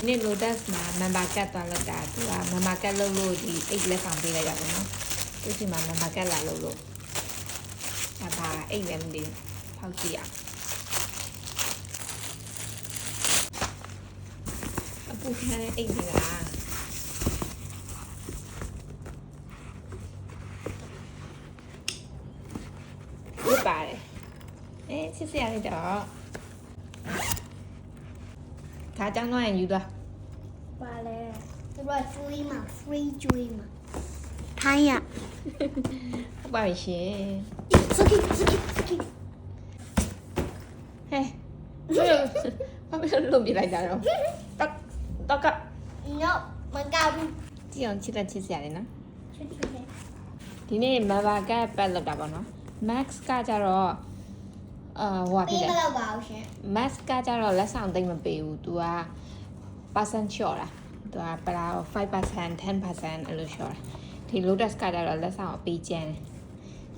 နေ့ Lotus မှာ member card သွားလောက်တာသူက member card လုပ်လို့ဒီအိတ်လက်ဆောင်ပေးလိုက်တာပေါ့နော်သူစီမှာ member card လာလုပ်လို့ဒါအိတ်လည်းမသိဖောက်ကြည့်အောင်အပူခံတဲ့အိတ်ကြီးလားဟုတ်ပါတယ်ချစ်စရာလေးတော့ဒါကြောင့်တော့ယူသွားပါလေသူက free ကျွေးမှာထိုင်းရဟုတ်ပါပြီရှင်စကိဟဲ့ဘာလို့လုံးပြလိုက်တာတော့တော့က no မကောက်ဘူးကြည့်အောင်ချစ်စရာလေးနော်ချစ်တယ်ဒီနေ့ member card ပတ်လောက်တာပေါ့နော် max ကကြတော့ဟိုဖြစ်တယ်မလောက်ပါဘူးရှင် max ကကြတော့လက်ဆောင်သိမ့်မပေးဘူး तू က percent short တာ तू ကပလာ 5% 10% အဲ့လို short တာဒီ Lotus ကကြတော့လက်ဆောင်အပေးကျန်းတယ်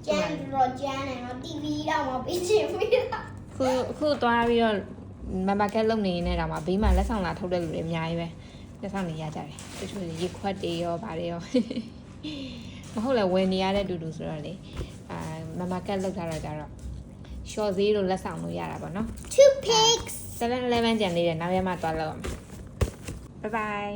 ကျန်းတော့ကျန်းတယ်နော် TV တော့မပေးချင်ဘူးခုသွားပြီးတော့ member card လုပ်နေနေတာမှာဘေးမှာလက်ဆောင်လာထုတ်တဲ့လူတွေအများကြီးပဲလက်ဆောင်တွေရကြတယ်တချို့ရေခွက်တွေရောဗါတွေရောမဟုတ်လဲဝယ်နေရတဲ့တူတူဆိုတော့လေmember card လုပ်ထားတော့ကြတော့ short ဈေးလို့လက်ဆောင်လို့ရတာပေါ့နော် two pigs 7-11ကျန်နေတယ်နောက်ရက်မှသွားလောက်အောင် bye bye